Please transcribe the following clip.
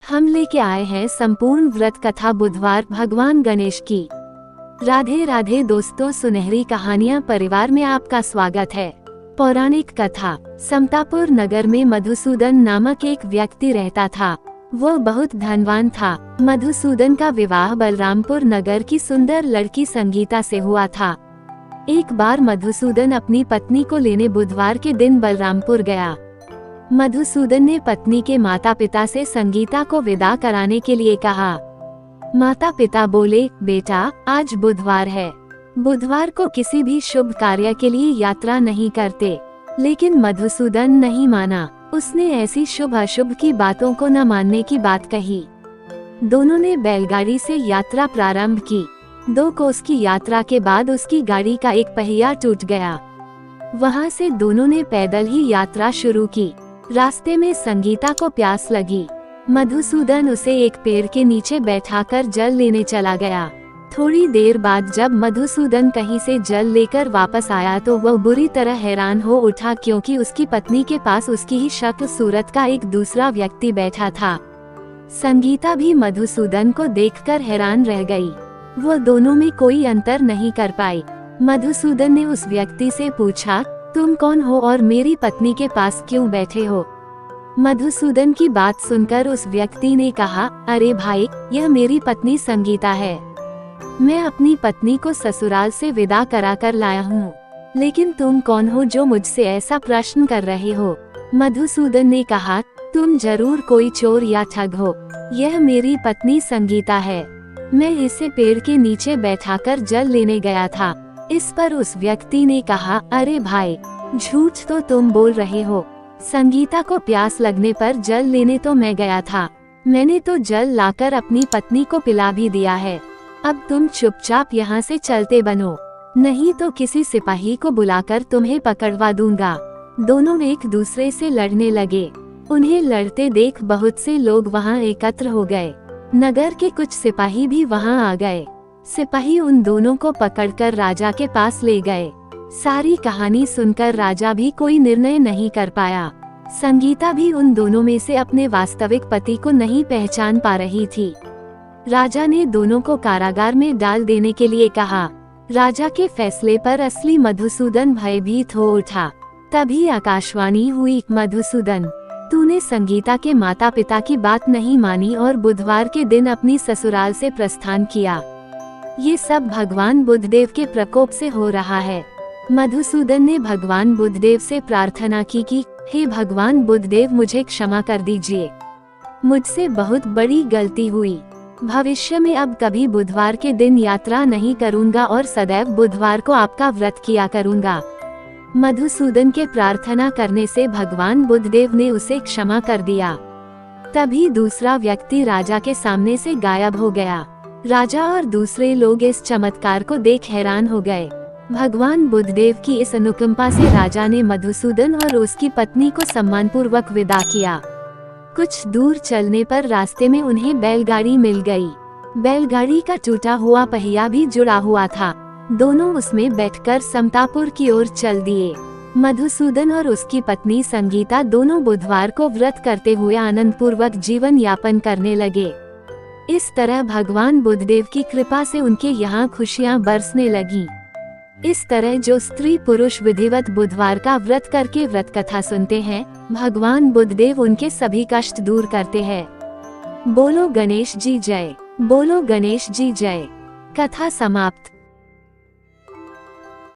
हम लेके आए हैं संपूर्ण व्रत कथा बुधवार भगवान गणेश की। राधे राधे दोस्तों, सुनहरी कहानियाँ परिवार में आपका स्वागत है। पौराणिक कथा। समतापुर नगर में मधुसूदन नामक एक व्यक्ति रहता था। वो बहुत धनवान था। मधुसूदन का विवाह बलरामपुर नगर की सुंदर लड़की संगीता से हुआ था। एक बार मधुसूदन अपनी पत्नी को लेने बुधवार के दिन बलरामपुर गया। मधुसूदन ने पत्नी के माता पिता से संगीता को विदा कराने के लिए कहा। माता पिता बोले, बेटा आज बुधवार है, बुधवार को किसी भी शुभ कार्य के लिए यात्रा नहीं करते। लेकिन मधुसूदन नहीं माना। उसने ऐसी शुभ अशुभ की बातों को न मानने की बात कही। दोनों ने बैलगाड़ी से यात्रा प्रारंभ की। 2 कोस की यात्रा के बाद उसकी गाड़ी का एक पहिया टूट गया। वहां से दोनों ने पैदल ही यात्रा शुरू की। रास्ते में संगीता को प्यास लगी। मधुसूदन उसे एक पेड़ के नीचे बैठाकर जल लेने चला गया। थोड़ी देर बाद जब मधुसूदन कहीं से जल लेकर वापस आया तो वह बुरी तरह हैरान हो उठा, क्योंकि उसकी पत्नी के पास उसकी ही शक्ल सूरत का एक दूसरा व्यक्ति बैठा था। संगीता भी मधुसूदन को देखकर हैरान रह गई। वो दोनों में कोई अंतर नहीं कर पाई। मधुसूदन ने उस व्यक्ति से पूछा, तुम कौन हो और मेरी पत्नी के पास क्यों बैठे हो? मधुसूदन की बात सुनकर उस व्यक्ति ने कहा, अरे भाई, यह मेरी पत्नी संगीता है। मैं अपनी पत्नी को ससुराल से विदा करा कर लाया हूँ। लेकिन तुम कौन हो जो मुझसे ऐसा प्रश्न कर रहे हो? मधुसूदन ने कहा, तुम जरूर कोई चोर या ठग हो। यह मेरी पत्नी संगीता है। मैं इसे पेड़ के नीचे बैठाकर जल लेने गया था। इस पर उस व्यक्ति ने कहा, अरे भाई, झूठ तो तुम बोल रहे हो। संगीता को प्यास लगने पर जल लेने तो मैं गया था। मैंने तो जल लाकर अपनी पत्नी को पिला भी दिया है। अब तुम चुपचाप यहाँ से चलते बनो, नहीं तो किसी सिपाही को बुलाकर तुम्हें पकड़वा दूंगा। दोनों एक दूसरे से लड़ने लगे। उन्हें लड़ते देख बहुत से लोग वहाँ एकत्र हो गए। नगर के कुछ सिपाही भी वहाँ आ गए। सिपाही उन दोनों को पकड़कर राजा के पास ले गए। सारी कहानी सुनकर राजा भी कोई निर्णय नहीं कर पाया। संगीता भी उन दोनों में से अपने वास्तविक पति को नहीं पहचान पा रही थी। राजा ने दोनों को कारागार में डाल देने के लिए कहा। राजा के फैसले पर असली मधुसूदन भयभीत हो उठा। तभी आकाशवाणी हुई, मधुसूदन, तूने संगीता के माता पिता की बात नहीं मानी और बुधवार के दिन अपनी ससुराल से प्रस्थान किया। ये सब भगवान बुद्धदेव के प्रकोप से हो रहा है। मधुसूदन ने भगवान बुद्धदेव से प्रार्थना की कि हे भगवान बुद्धदेव, मुझे क्षमा कर दीजिए। मुझसे बहुत बड़ी गलती हुई। भविष्य में अब कभी बुधवार के दिन यात्रा नहीं करूंगा और सदैव बुधवार को आपका व्रत किया करूंगा। मधुसूदन के प्रार्थना करने से भगवान बुद्धदेव ने उसे क्षमा कर दिया। तभी दूसरा व्यक्ति राजा के सामने से गायब हो गया। राजा और दूसरे लोग इस चमत्कार को देख हैरान हो गए। भगवान बुद्धदेव की इस अनुकंपा से राजा ने मधुसूदन और उसकी पत्नी को सम्मानपूर्वक विदा किया। कुछ दूर चलने पर रास्ते में उन्हें बैलगाड़ी मिल गई। बैलगाड़ी का टूटा हुआ पहिया भी जुड़ा हुआ था। दोनों उसमें बैठकर समतापुर की ओर चल दिए। मधुसूदन और उसकी पत्नी संगीता दोनों बुधवार को व्रत करते हुए आनंदपूर्वक जीवन यापन करने लगे। इस तरह भगवान बुद्धदेव की कृपा से उनके यहाँ खुशियाँ बरसने लगी। इस तरह जो स्त्री पुरुष विधिवत बुधवार का व्रत करके व्रत कथा सुनते हैं, भगवान बुद्धदेव उनके सभी कष्ट दूर करते हैं। बोलो गणेश जी जय। बोलो गणेश जी जय। कथा समाप्त।